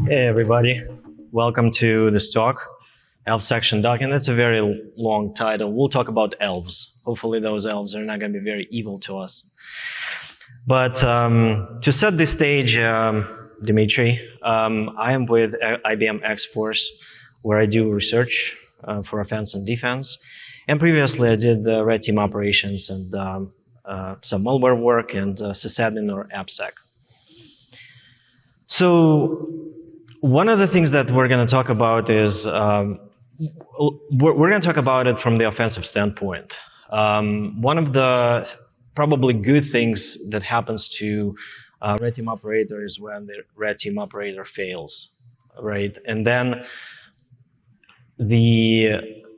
Hey everybody, welcome to this talk, elf section doc, and that's a very long title. We'll talk about elves. Hopefully those elves are not going to be very evil to us. But to set the stage, Dimitry, I am with IBM X-Force, where I do research for offense and defense. And previously I did red team operations and some malware work and sysadmin or AppSec. So one of the things that we're going to talk about is, we're going to talk about it from the offensive standpoint. One of the probably good things that happens to red team operator is when the red team operator fails, right? And then the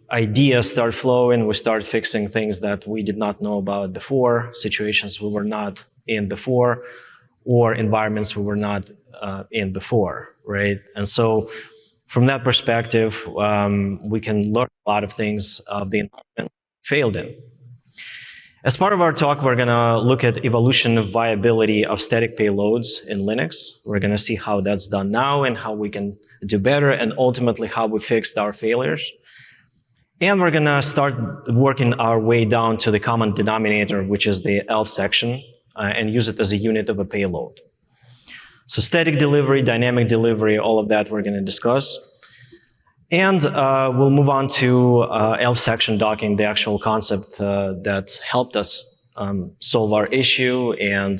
ideas start flowing, we start fixing things that we did not know about before, situations we were not in before, or environments we were not in before, right? And so from that perspective, we can learn a lot of things of the environment failed in. As part of our talk, we're going to look at evolution of viability of static payloads in Linux. We're going to see how that's done now and how we can do better, and ultimately how we fixed our failures. And we're going to start working our way down to the common denominator, which is the elf section, and use it as a unit of a payload. So static delivery, dynamic delivery, all of that we're going to discuss. And we'll move on to elf section docking, the actual concept that helped us solve our issue and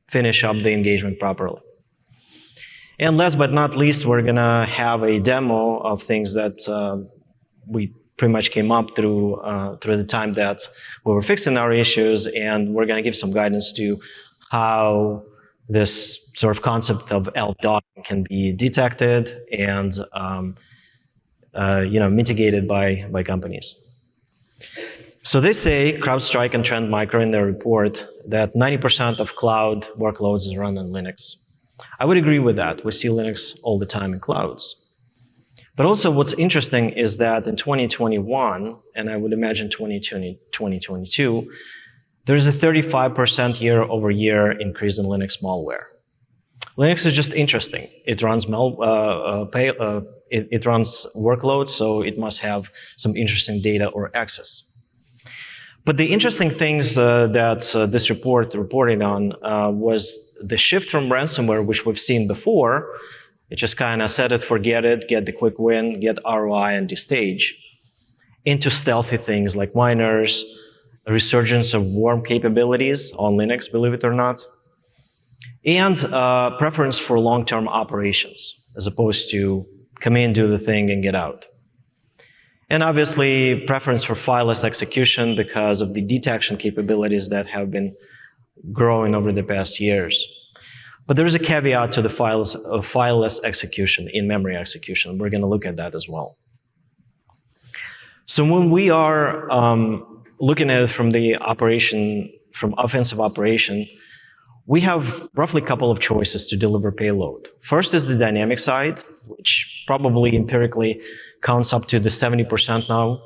finish up the engagement properly. And last but not least, we're going to have a demo of things that we pretty much came up through the time that we were fixing our issues, and we're going to give some guidance to how this sort of concept of elf docking can be detected and mitigated by companies. So they say, CrowdStrike and Trend Micro in their report, that 90% of cloud workloads is run on Linux. I would agree with that. We see Linux all the time in clouds. But also what's interesting is that in 2021, and I would imagine 2022, there's a 35% year-over-year increase in Linux malware. Linux is just interesting. It runs it runs workloads, so it must have some interesting data or access. But the interesting things that this report reported on was the shift from ransomware, which we've seen before. It just kind of set it, forget it, get the quick win, get ROI and destage, into stealthy things like miners, a resurgence of worm capabilities on Linux, believe it or not, and preference for long-term operations, as opposed to come in, do the thing, and get out. And obviously, preference for fileless execution because of the detection capabilities that have been growing over the past years. But there is a caveat to the fileless execution, in-memory execution. We're going to look at that as well. So when we are looking at it from the operation, from offensive operation, we have roughly a couple of choices to deliver payload. First is the dynamic side, which probably empirically counts up to the 70% now,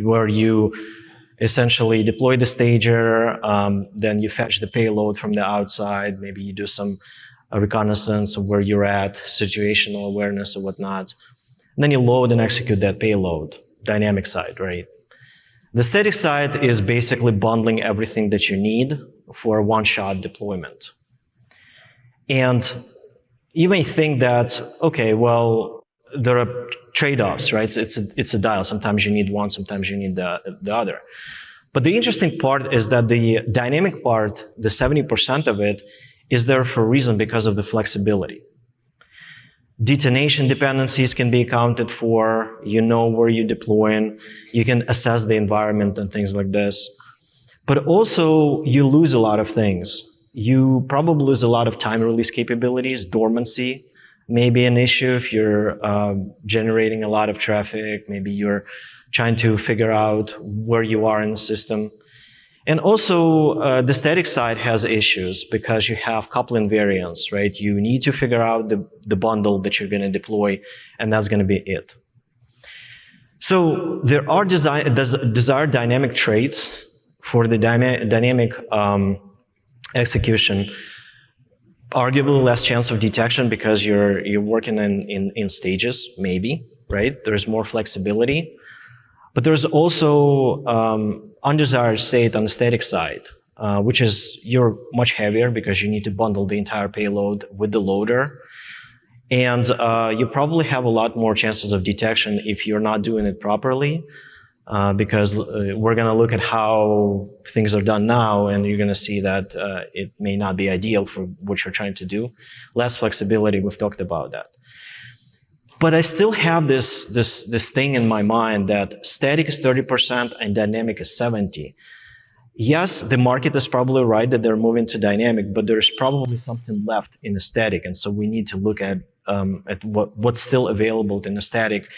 where you essentially deploy the stager, then you fetch the payload from the outside, maybe you do some reconnaissance of where you're at, situational awareness or whatnot, and then you load and execute that payload, dynamic side, right? The static side is basically bundling everything that you need for a one-shot deployment. And you may think that, okay, well, there are trade-offs, right? It's a dial. Sometimes you need one, sometimes you need the other. But the interesting part is that the dynamic part, the 70% of it, is there for a reason because of the flexibility. Detonation dependencies can be accounted for, you know where you're deploying, you can assess the environment and things like this. But also, you lose a lot of things. You probably lose a lot of time release capabilities, dormancy may be an issue if you're generating a lot of traffic, maybe you're trying to figure out where you are in the system. And also, the static side has issues because you have coupling variants, right? You need to figure out the bundle that you're going to deploy, and that's going to be it. So there are desired dynamic traits for the dynamic execution. Arguably less chance of detection because you're working in stages, maybe, right? There's more flexibility. But there's also undesired state on the static side, which is you're much heavier because you need to bundle the entire payload with the loader. And you probably have a lot more chances of detection if you're not doing it properly, because we're going to look at how things are done now, and you're going to see that it may not be ideal for what you're trying to do. Less flexibility, we've talked about that. But I still have this thing in my mind that static is 30% and dynamic is 70%. Yes, the market is probably right that they're moving to dynamic, but there's probably something left in the static, and so we need to look at what's still available in the static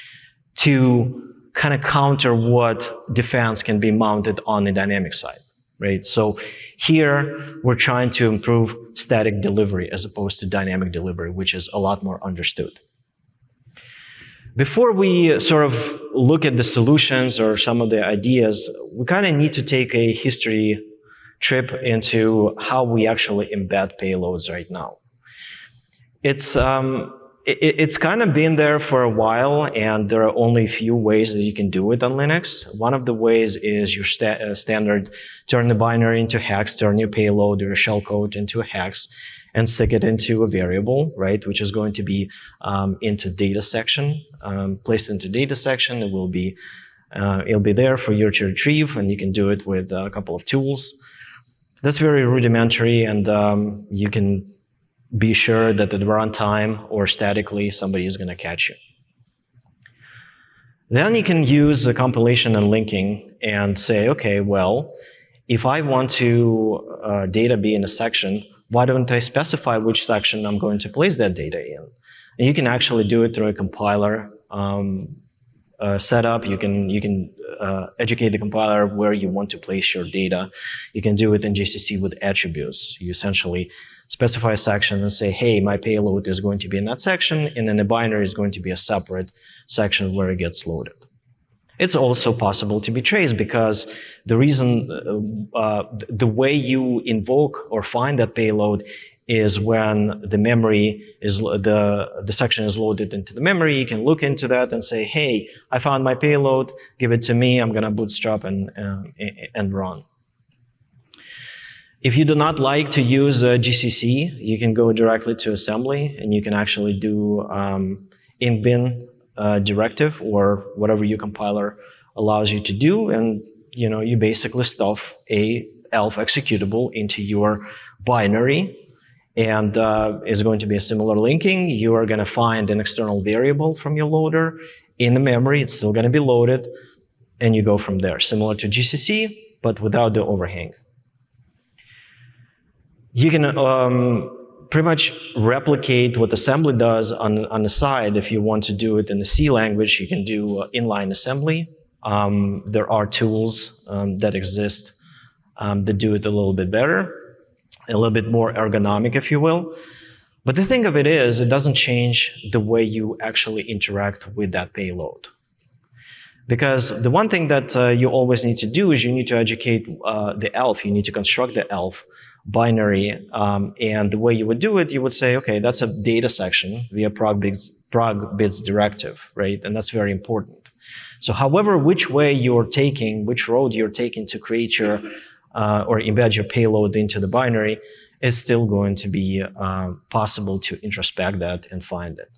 to kind of counter what defense can be mounted on the dynamic side, right? So here we're trying to improve static delivery as opposed to dynamic delivery, which is a lot more understood. Before we sort of look at the solutions or some of the ideas, we kind of need to take a history trip into how we actually embed payloads right now. It's kind of been there for a while, and there are only a few ways that you can do it on Linux. One of the ways is your standard turn the binary into hex, turn your payload or your shellcode into a hex, and stick it into a variable, right, which is going to be into data section, placed into data section. It'll be there for you to retrieve, and you can do it with a couple of tools. That's very rudimentary, and you can be sure that at runtime or statically, somebody is going to catch you. Then you can use the compilation and linking and say, okay, well, if I want to data be in a section, why don't I specify which section I'm going to place that data in? And you can actually do it through a compiler setup. You can educate the compiler where you want to place your data. You can do it in GCC with attributes. You essentially specify a section and say, hey, my payload is going to be in that section, and then the binary is going to be a separate section where it gets loaded. It's also possible to be traced because the reason, the way you invoke or find that payload is when the memory is, the section is loaded into the memory. You can look into that and say, hey, I found my payload, give it to me, I'm going to bootstrap and run. If you do not like to use GCC, you can go directly to assembly, and you can actually do in-bin directive or whatever your compiler allows you to do, and you basically stuff a ELF executable into your binary, and it's going to be a similar linking. You are going to find an external variable from your loader in the memory. It's still going to be loaded, and you go from there, similar to GCC, but without the overhang. You can pretty much replicate what assembly does on the side. If you want to do it in the C language, you can do inline assembly. There are tools that exist that do it a little bit better, a little bit more ergonomic, if you will. But the thing of it is, it doesn't change the way you actually interact with that payload. Because the one thing that you always need to do is you need to educate the ELF. You need to construct the ELF binary, and the way you would do it, you would say, okay, that's a data section via prog bits directive, right? And that's very important. So however, which way you're taking, which road you're taking to create your or embed your payload into the binary, is still going to be possible to introspect that and find it.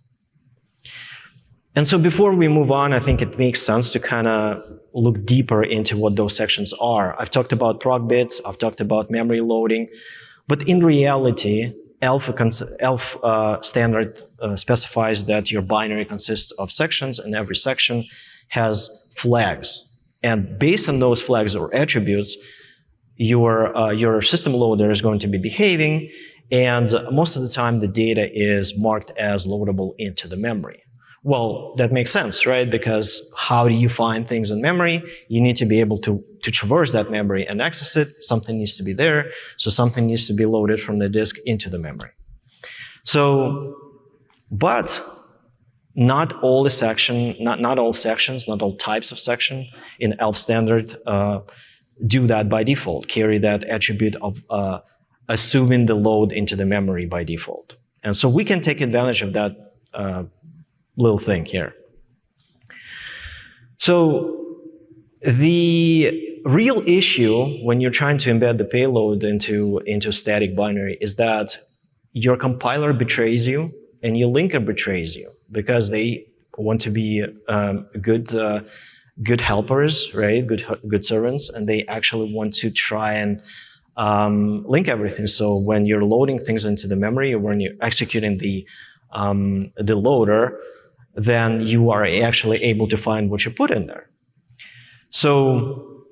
And so before we move on, I think it makes sense to kind of look deeper into what those sections are. I've talked about prog bits, I've talked about memory loading, but in reality, ELF standard specifies that your binary consists of sections, and every section has flags. And based on those flags or attributes, your system loader is going to be behaving, and most of the time the data is marked as loadable into the memory. Well, that makes sense, right? Because how do you find things in memory? You need to be able to traverse that memory and access it. Something needs to be there, so something needs to be loaded from the disk into the memory. So, but not all the not all sections, not all types of section in ELF standard do that by default, carry that attribute of assuming the load into the memory by default. And so we can take advantage of that little thing here. So the real issue when you're trying to embed the payload into static binary is that your compiler betrays you and your linker betrays you because they want to be good helpers, right? Good servants, and they actually want to try and link everything. So when you're loading things into the memory, or when you're executing the loader, then you are actually able to find what you put in there. So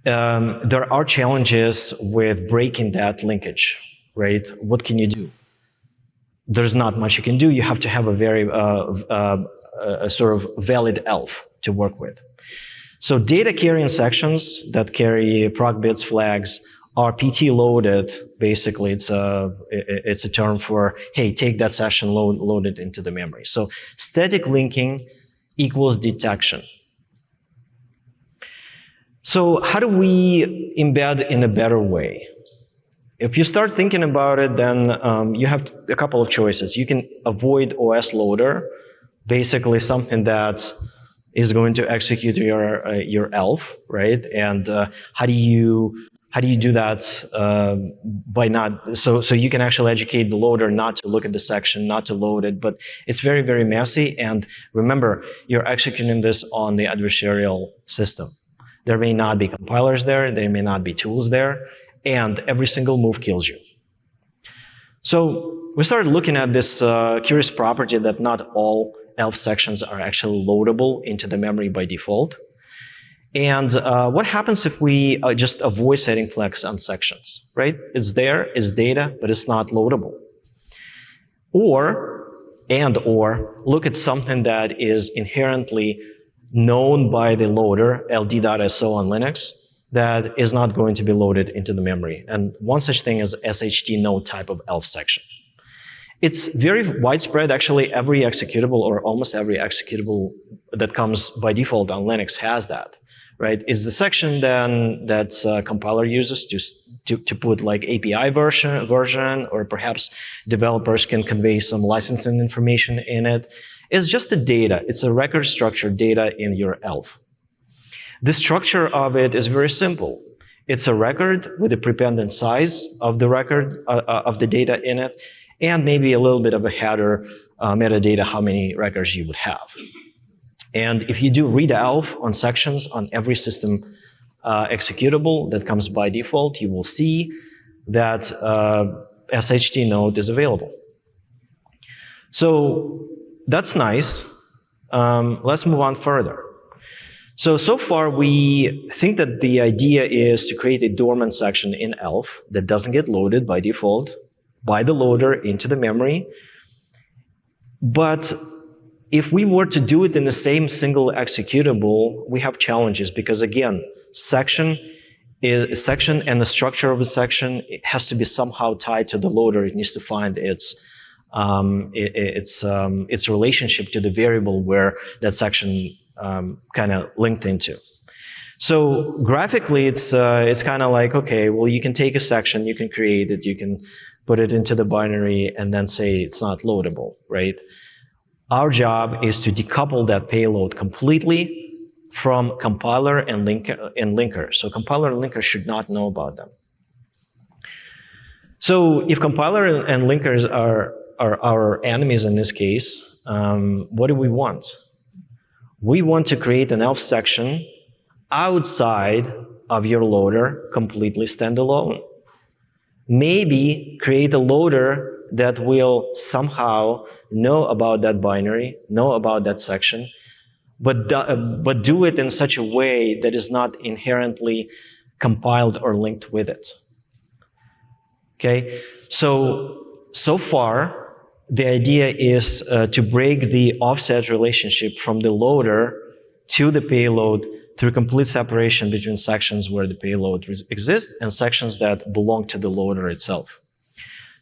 there are challenges with breaking that linkage, right? What can you do? There's not much you can do. You have to have a very a sort of valid ELF to work with. So data carrying sections that carry proc bits flags are PT loaded. Basically, it's a term for, hey, take that session, load it into the memory. So static linking equals detection. So how do we embed in a better way? If you start thinking about it, then you have a couple of choices. You can avoid OS loader, basically something that is going to execute your ELF, right? And how do you do that by not, so you can actually educate the loader not to look at the section, not to load it, but it's very, very messy. And remember, you're executing this on the adversarial system. There may not be compilers there, there may not be tools there, and every single move kills you. So we started looking at this curious property that not all ELF sections are actually loadable into the memory by default. And what happens if we just avoid setting flags on sections, right? It's there, it's data, but it's not loadable. Or look at something that is inherently known by the loader, ld.so on Linux, that is not going to be loaded into the memory. And one such thing is SHT node type of ELF section. It's very widespread. Actually, every executable or almost every executable that comes by default on Linux has that, right? It's the section then that compiler uses to put like API version, or perhaps developers can convey some licensing information in it. It's just the data. It's a record structured data in your ELF. The structure of it is very simple. It's a record with a prependent size of the record, of the data in it, and maybe a little bit of a header metadata, how many records you would have. And if you do read ELF on sections on every system executable that comes by default, you will see that SHT node is available. So that's nice. Let's move on further. So far we think that the idea is to create a dormant section in ELF that doesn't get loaded by default by the loader into the memory. But if we were to do it in the same single executable, we have challenges because, again, section and the structure of a section, it has to be somehow tied to the loader. It needs to find its relationship to the variable where that section kind of linked into. So graphically, it's kind of like, okay, well, you can take a section, you can create it, you can put it into the binary, and then say it's not loadable, right? Our job is to decouple that payload completely from compiler and linker. So compiler and linker should not know about them. So if compiler and linkers are our enemies in this case, what do we want? We want to create an ELF section outside of your loader, completely standalone. Maybe create a loader that will somehow know about that binary, know about that section, but do it in such a way that is not inherently compiled or linked with it. Okay, so far, the idea is to break the offset relationship from the loader to the payload through complete separation between sections where the payload exists and sections that belong to the loader itself.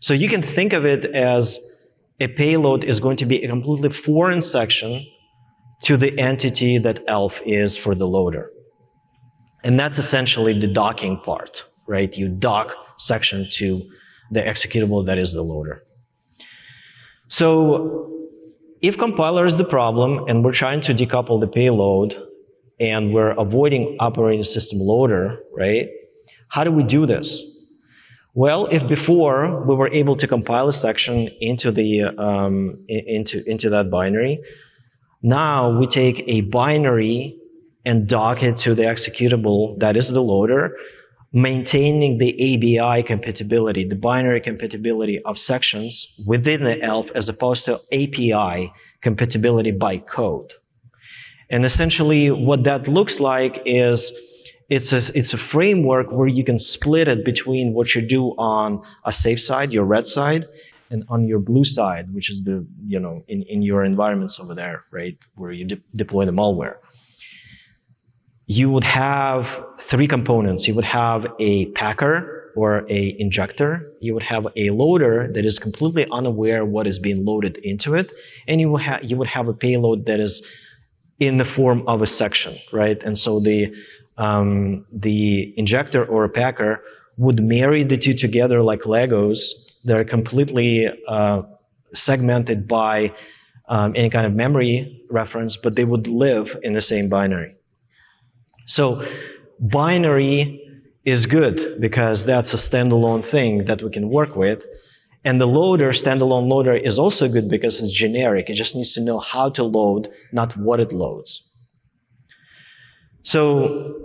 So you can think of it as a payload is going to be a completely foreign section to the entity that ELF is for the loader. And that's essentially the docking part, right? You dock section to the executable that is the loader. So if compiler is the problem and we're trying to decouple the payload and we're avoiding operating system loader, right? How do we do this? Well, if before we were able to compile a section into the into that binary, now we take a binary and dock it to the executable that is the loader, maintaining the ABI compatibility, the binary compatibility of sections within the ELF as opposed to API compatibility by code. And essentially what that looks like is it's a framework where you can split it between what you do on a safe side, your red side, and on your blue side, which is the, in your environments over there, right, where you deploy the malware. You would have three components. You would have a packer or a injector. You would have a loader that is completely unaware what is being loaded into it. And you would have a payload that is in the form of a section, right? And so the injector or a packer would marry the two together like Legos. They're completely segmented by any kind of memory reference, but they would live in the same binary. So binary is good because that's a standalone thing that we can work with. And the loader, standalone loader, is also good because it's generic. It just needs to know how to load, not what it loads. So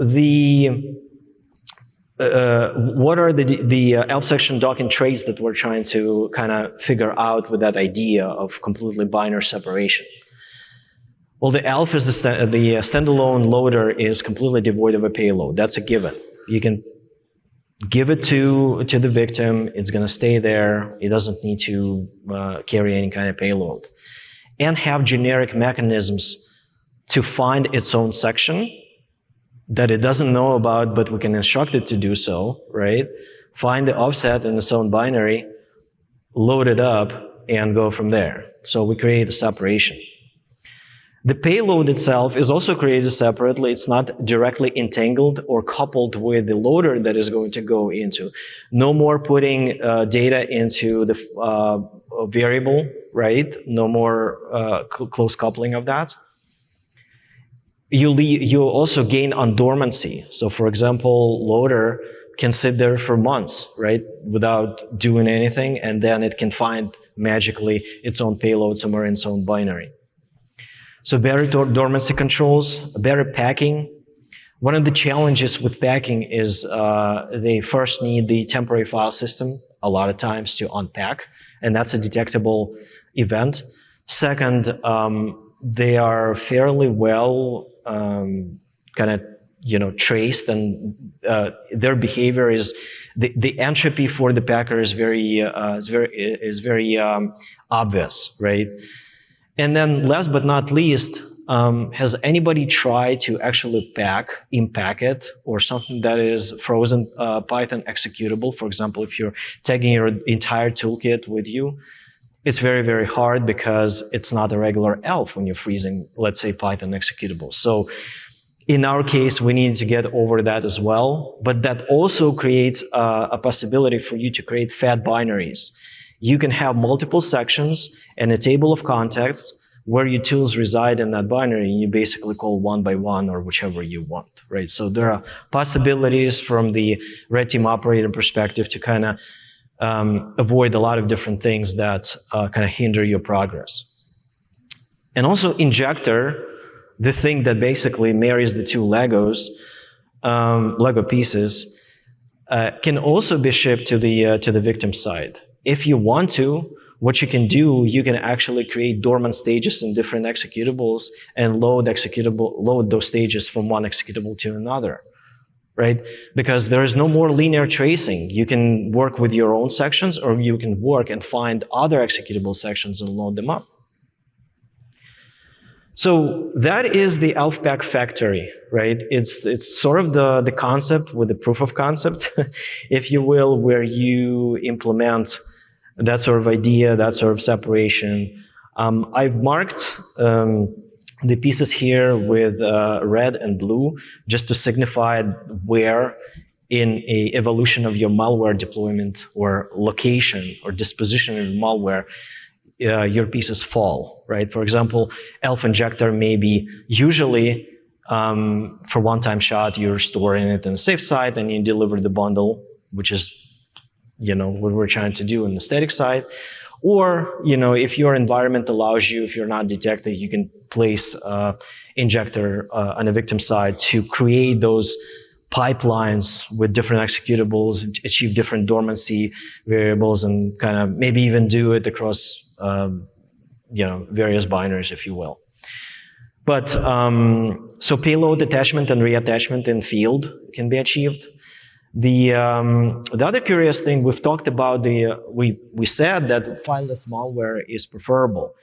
what are the ELF section docking traits that we're trying to kind of figure out with that idea of completely binary separation? Well, the ELF is the standalone loader is completely devoid of a payload. That's a given. You can give it to the victim. It's going to stay there. It doesn't need to carry any kind of payload. And have generic mechanisms to find its own section that it doesn't know about, but we can instruct it to do so, right? Find the offset in its own binary, load it up, and go from there. So we create a separation. The payload itself is also created separately. It's not directly entangled or coupled with the loader that is going to go into. No more putting data into the variable, right? No more close coupling of that. You also gain on dormancy. So for example, loader can sit there for months, right? Without doing anything, and then it can find magically its own payload somewhere in its own binary. So better dormancy controls, better packing. One of the challenges with packing is they first need the temporary file system a lot of times to unpack, and that's a detectable event. Second, they are fairly well kind of traced, and their behavior is the entropy for the packer is very obvious, right? And then last but not least, has anybody tried to actually in packet or something that is frozen Python executable? For example, if you're tagging your entire toolkit with you, it's very, very hard because it's not a regular ELF when you're freezing, let's say, Python executable. So in our case, we need to get over that as well. But that also creates a possibility for you to create fat binaries. You can have multiple sections and a table of contexts where your tools reside in that binary, and you basically call one by one or whichever you want, right? So there are possibilities from the red team operator perspective to kind of avoid a lot of different things that kind of hinder your progress. And also injector, the thing that basically marries the two Legos, Lego pieces, can also be shipped to the victim side. If you want to, what you can do, you can actually create dormant stages in different executables and load those stages from one executable to another, right? Because there is no more linear tracing. You can work with your own sections, or you can work and find other executable sections and load them up. So that is the ELF-pack factory, right? It's sort of the concept with the proof of concept, if you will, where you implement that sort of idea, that sort of separation. I've marked the pieces here with red and blue just to signify where in a evolution of your malware deployment or location or disposition of malware, your pieces fall, right? For example, ELF injector may be usually for one-time shot, you're storing it in a safe side and you deliver the bundle, which is, what we're trying to do on the static side. Or, if your environment allows you, if you're not detected, you can place injector on the victim side to create those pipelines with different executables, achieve different dormancy variables, and kind of maybe even do it across various binaries, if you will. But so payload attachment and reattachment in field can be achieved. The other curious thing we've talked about, we said that fileless malware is preferable.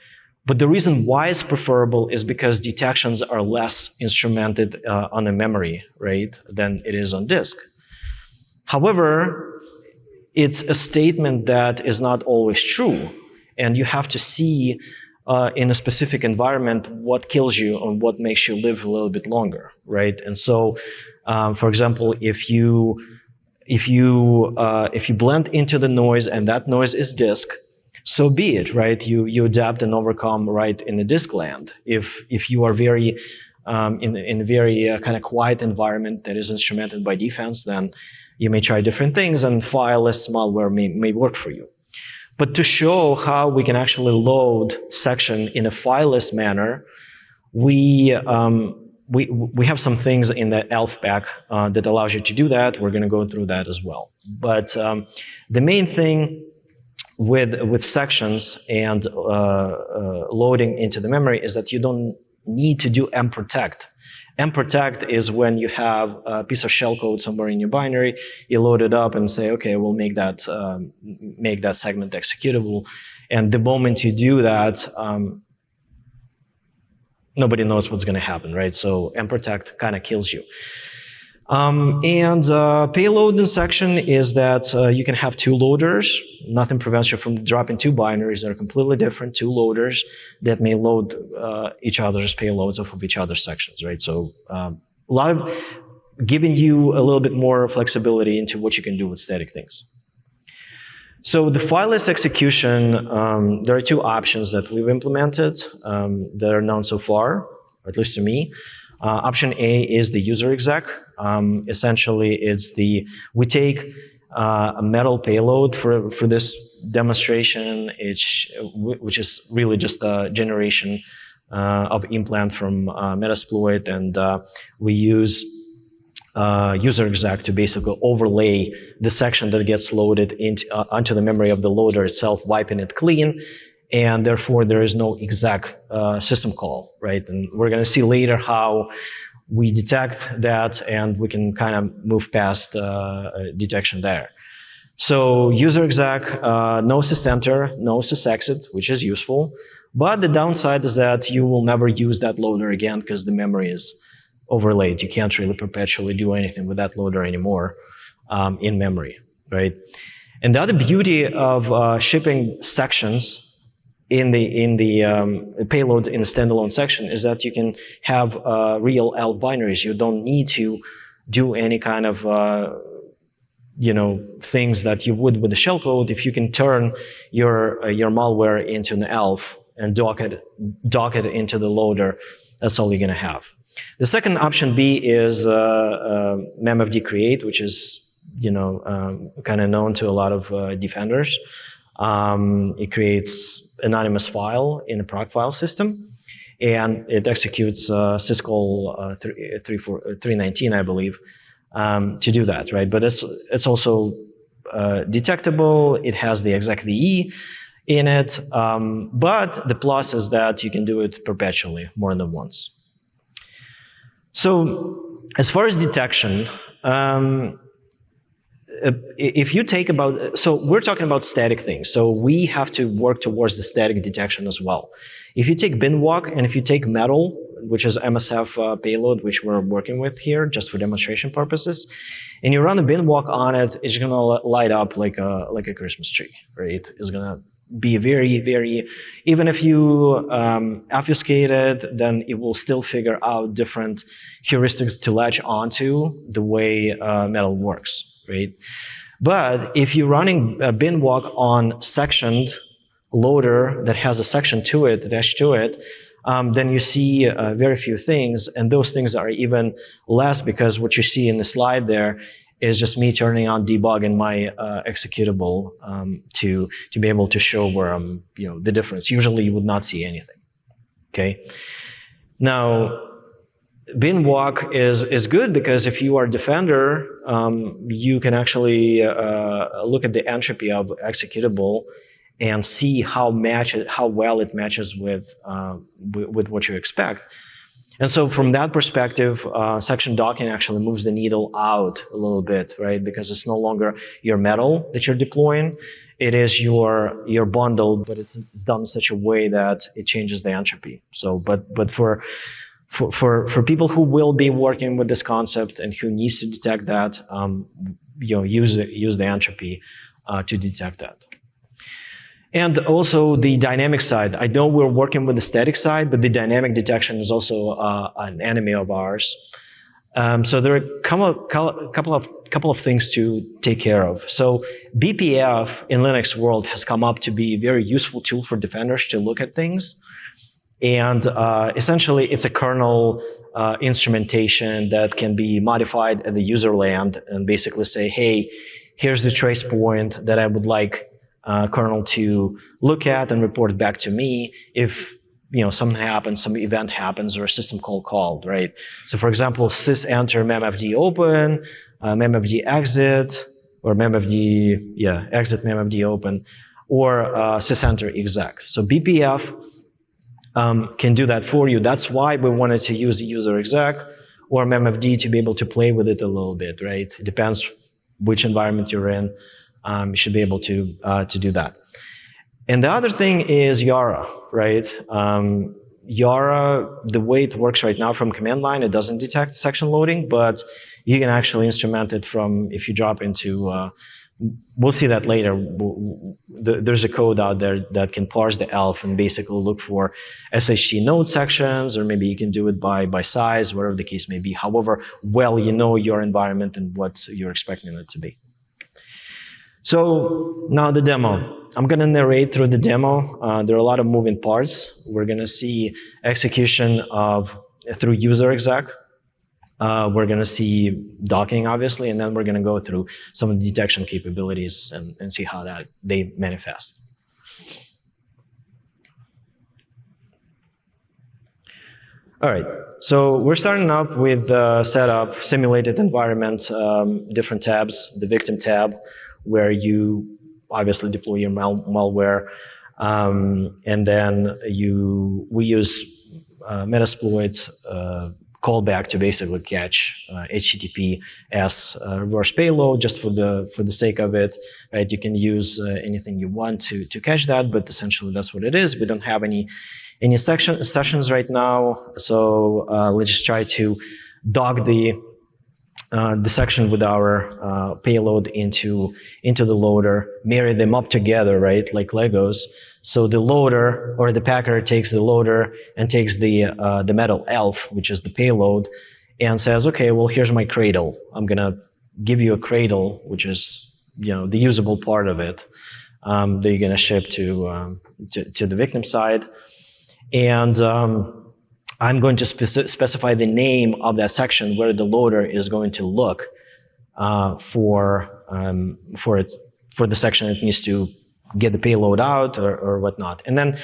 But the reason why it's preferable is because detections are less instrumented on a memory, right, than it is on disk. However, it's a statement that is not always true. And you have to see in a specific environment what kills you and what makes you live a little bit longer, right? And so, for example, if you blend into the noise and that noise is disk, so be it, right? You adapt and overcome right in the disk land. If you are very in a very kind of quiet environment that is instrumented by defense, then you may try different things, and fileless malware may work for you. But to show how we can actually load section in a fileless manner, we have some things in the ELF pack that allows you to do that. We're going to go through that as well. But the main thing with sections and loading into the memory is that you don't need to do mprotect. Mprotect is when you have a piece of shellcode somewhere in your binary, you load it up and say, okay, we'll make that segment executable. And the moment you do that, nobody knows what's going to happen, right? So mprotect kind of kills you. Payload in section is that you can have two loaders. Nothing prevents you from dropping two binaries that are completely different, two loaders that may load each other's payloads off of each other's sections, right? So a lot of giving you a little bit more flexibility into what you can do with static things. So the fileless execution, there are two options that we've implemented that are known so far, at least to me. Option A is the user exec. Essentially, we take a metal payload for this demonstration, which is really just a generation of implant from Metasploit, and we use user exec to basically overlay the section that gets loaded onto the memory of the loader itself, wiping it clean. And therefore, there is no exec system call, right? And we're going to see later how we detect that, and we can kind of move past detection there. So user exec, no sysenter, no sysexit, which is useful. But the downside is that you will never use that loader again because the memory is overlaid. You can't really perpetually do anything with that loader anymore in memory, right? And the other beauty of shipping sections in the payload in a standalone section is that you can have real ELF binaries. You don't need to do any kind of things that you would with the shellcode. If you can turn your malware into an ELF and dock it into the loader, that's all you're going to have. The second option B is memfd create, which is kind of known to a lot of defenders. It creates anonymous file in a proc file system, and it executes syscall 319, I believe, to do that, right? But it's also detectable. It has the execve in it, but the plus is that you can do it perpetually, more than once. So as far as detection, if you take so we're talking about static things, so we have to work towards the static detection as well. If you take binwalk and if you take metal, which is MSF payload, which we're working with here just for demonstration purposes, and you run a binwalk on it, it's going to light up like a Christmas tree, right? It's going to be very, even if you obfuscate it, then it will still figure out different heuristics to latch onto the way Metal works, right? But if you're running a bin walk on sectioned loader that has a section to it, attached to it, then you see very few things, and those things are even less because what you see in the slide there is just me turning on debug in my executable to be able to show where the difference. Usually you would not see anything. Okay. Now, bin walk is good because if you are a defender, you can actually look at the entropy of executable and see how well it matches with what you expect. And so from that perspective, section docking actually moves the needle out a little bit, right? Because it's no longer your metal that you're deploying. It is your bundle, but it's done in such a way that it changes the entropy. So, but for people who will be working with this concept and who needs to detect that, use the entropy to detect that. And also the dynamic side. I know we're working with the static side, but the dynamic detection is also an enemy of ours. So there are a couple of things to take care of. So BPF in Linux world has come up to be a very useful tool for defenders to look at things. And essentially, it's a kernel instrumentation that can be modified at the user land and basically say, hey, here's the trace point that I would like kernel to look at and report back to me if something happens, some event happens, or a system call called, right? So for example, sys enter memfd open, memfd exit, or memfd, exit memfd open, or sys enter exec. So BPF can do that for you. That's why we wanted to use user exec or memfd to be able to play with it a little bit, right? It depends which environment you're in. You should be able to do that. And the other thing is Yara, right? Yara, the way it works right now from command line, it doesn't detect section loading, but you can actually instrument it from, if you drop into, we'll see that later. There's a code out there that can parse the ELF and basically look for SHC node sections, or maybe you can do it by size, whatever the case may be. However well you know your environment and what you're expecting it to be. So now the demo. I'm going to narrate through the demo. There are a lot of moving parts. We're going to see execution through user exec. We're going to see docking, obviously, and then we're going to go through some of the detection capabilities and see how they manifest. All right, so we're starting up with setup, simulated environment, different tabs, the victim tab, where you obviously deploy your malware, and then we use Metasploit callback to basically catch HTTPS reverse payload just for the sake of it, right? You can use anything you want to catch that, but essentially that's what it is. We don't have any sessions right now, so let's just try to dock the section with our payload into the loader, marry them up together, right, like Legos. So the loader or the packer takes the loader and takes the metal ELF, which is the payload, and says, okay, well, here's my cradle. I'm gonna give you a cradle, which is the usable part of it that you're gonna ship to the victim side, and I'm going to specify the name of that section where the loader is going to look for the section it needs to get the payload out or whatnot. And then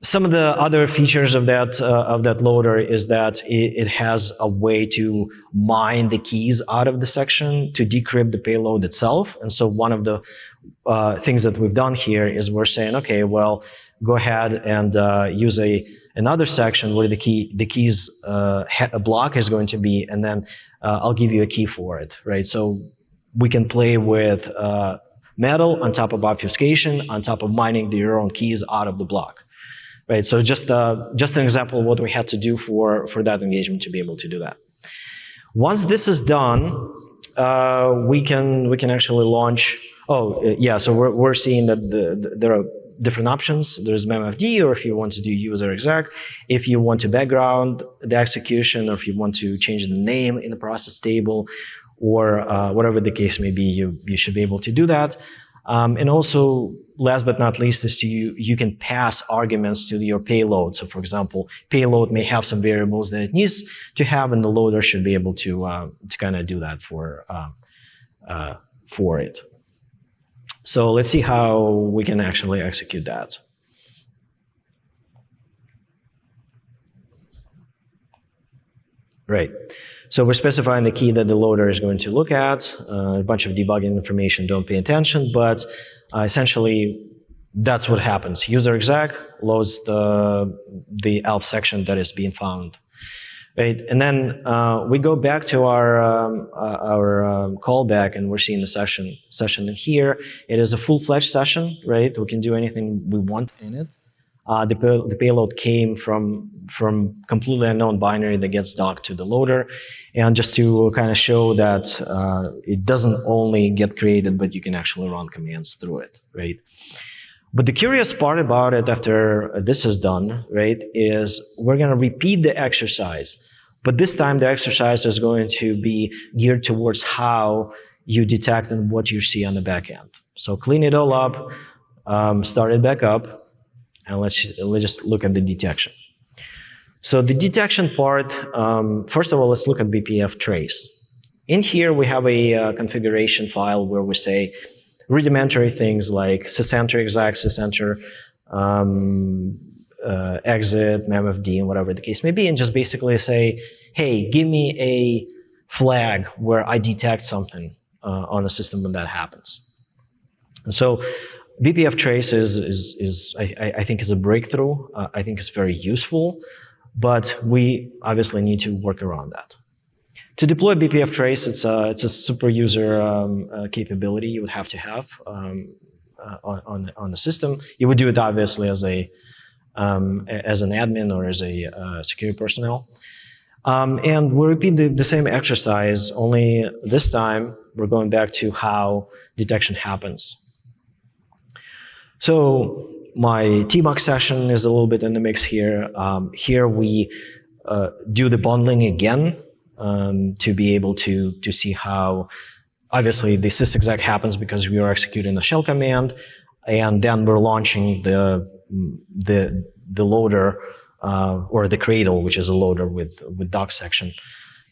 some of the other features of that loader is that it has a way to mine the keys out of the section to decrypt the payload itself. And so one of the things that we've done here is we're saying, okay, well, go ahead and use another section where the keys block is going to be, and then I'll give you a key for it, right? So we can play with metal on top of obfuscation, on top of mining your own keys out of the block, right? So just an example of what we had to do for that engagement to be able to do that. Once this is done, we can actually launch. Oh yeah, so we're seeing that there are different options. There's memfd, or if you want to do user exec, if you want to background the execution, or if you want to change the name in the process table, or whatever the case may be, you should be able to do that. And also, last but not least, is you can pass arguments to your payload. So, for example, payload may have some variables that it needs to have, and the loader should be able to kind of do that for it. So let's see how we can actually execute that. Right. So we're specifying the key that the loader is going to look at. A bunch of debugging information, don't pay attention, but essentially that's what happens. User exec loads the ELF section that is being found. Right, and then we go back to our callback, and we're seeing the session in here. It is a full-fledged session, right? We can do anything we want in it. The payload came from completely unknown binary that gets docked to the loader, and just to kind of show that it doesn't only get created, but you can actually run commands through it, right? But the curious part about it after this is done, right, is we're going to repeat the exercise. But this time the exercise is going to be geared towards how you detect and what you see on the back end. So clean it all up, start it back up, and let's just look at the detection. So the detection part, first of all, let's look at BPF trace. In here we have a configuration file where we say, rudimentary things like sysenter exec, sysenter exit, memfd, and whatever the case may be, and just basically say, hey, give me a flag where I detect something on the system when that happens. And so BPF trace I think is a breakthrough. I think it's very useful, but we obviously need to work around that. To deploy BPF trace, it's a super user capability you would have to have on the system. You would do it obviously as an admin or as a security personnel. And we repeat the same exercise, only this time we're going back to how detection happens. So my TMUX session is a little bit in the mix here. Here we do the bundling again. To be able to see how, obviously, the sysexec happens because we are executing a shell command, and then we're launching the loader or the cradle, which is a loader with doc section.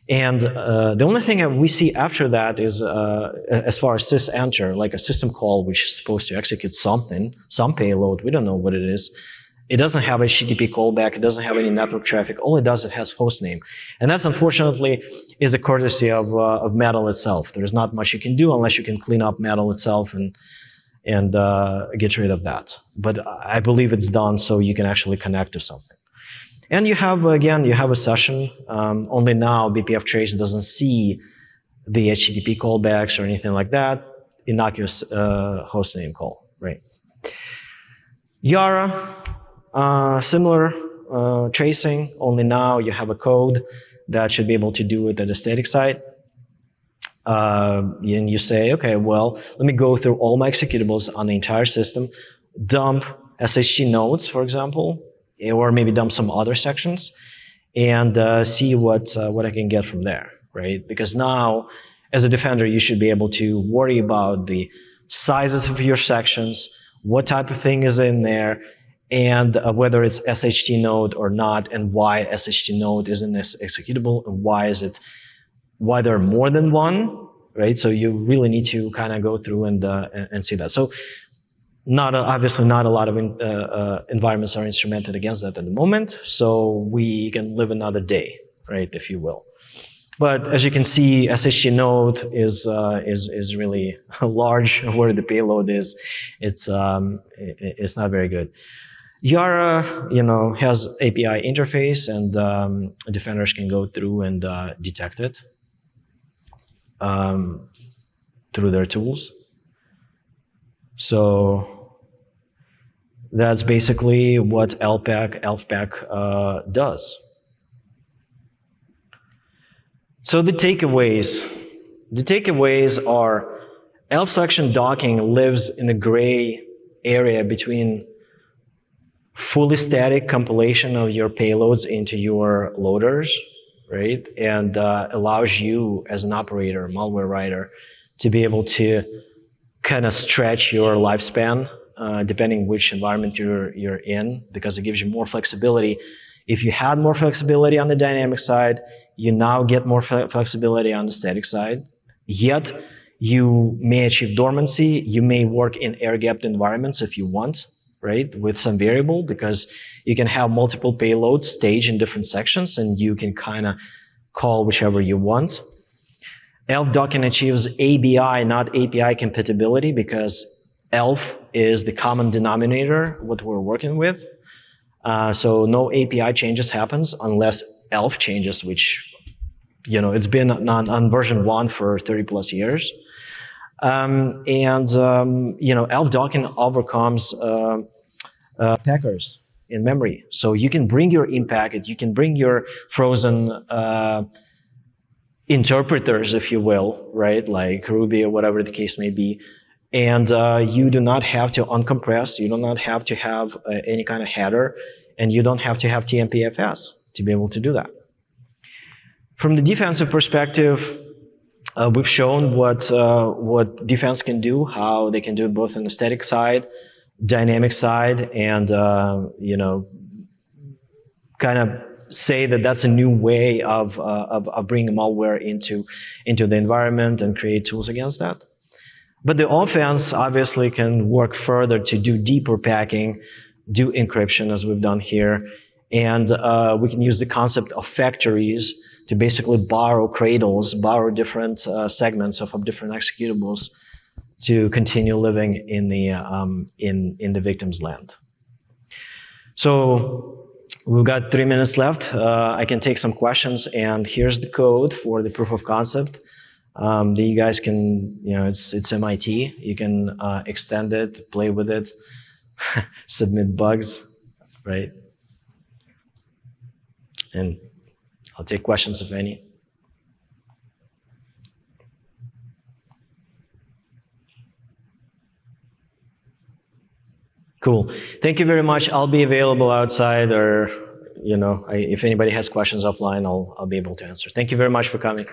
And the only thing we see after that is, as far as sysenter, like a system call, which is supposed to execute something, some payload. We don't know what it is. It doesn't have HTTP callback. It doesn't have any network traffic. All it does, it has hostname. And that's unfortunately is a courtesy of Metal itself. There's not much you can do unless you can clean up Metal itself and get rid of that. But I believe it's done so you can actually connect to something. And you have, again, you have a session. Only now BPF trace doesn't see the HTTP callbacks or anything like that. Innocuous hostname call, right? Yara. Similar tracing, only now you have a code that should be able to do it at a static site. And you say, okay, well, let me go through all my executables on the entire system, dump SHT nodes, for example, or maybe dump some other sections, and see what I can get from there, right? Because now, as a defender, you should be able to worry about the sizes of your sections, what type of thing is in there, and whether it's SHT node or not, and why SHT node isn't executable, and why there are more than one, right? So you really need to kind of go through and see that. So obviously not a lot of environments are instrumented against that at the moment, so we can live another day, right, if you will. But as you can see, SHT node is really large where the payload is. It's not very good. Yara, has API interface, and defenders can go through and detect it through their tools. So that's basically what ELFPAC does. So the takeaways are ELF section docking lives in a gray area between fully static compilation of your payloads into your loaders, right? And allows you as an operator, malware writer, to be able to kind of stretch your lifespan depending which environment you're in, because it gives you more flexibility. If you had more flexibility on the dynamic side, you now get more flexibility on the static side. Yet, you may achieve dormancy. You may work in air-gapped environments if you want, right, with some variable, because you can have multiple payloads staged in different sections, and you can kind of call whichever you want. ELF docking achieves ABI, not API compatibility, because ELF is the common denominator, what we're working with. So no API changes happens unless ELF changes, which, it's been on version 1 for 30 plus years. ELF docking overcomes packers in memory. So you can bring your in packet, you can bring your frozen interpreters, if you will, right, like Ruby or whatever the case may be, and you do not have to uncompress, you do not have to have any kind of header, and you don't have to have TMPFS to be able to do that. From the defensive perspective, we've shown what defense can do, how they can do it both on the static side, dynamic side, and kind of say that that's a new way of bringing malware into the environment and create tools against that. But the offense obviously can work further to do deeper packing, do encryption as we've done here, and we can use the concept of factories to basically borrow cradles, borrow different segments of different executables to continue living in the victim's land. So we've got 3 minutes left. I can take some questions, and here's the code for the proof of concept. That you guys can, it's MIT. You can extend it, play with it, submit bugs, right? And I'll take questions if any. Cool. Thank you very much. I'll be available outside, or if anybody has questions offline, I'll be able to answer. Thank you very much for coming.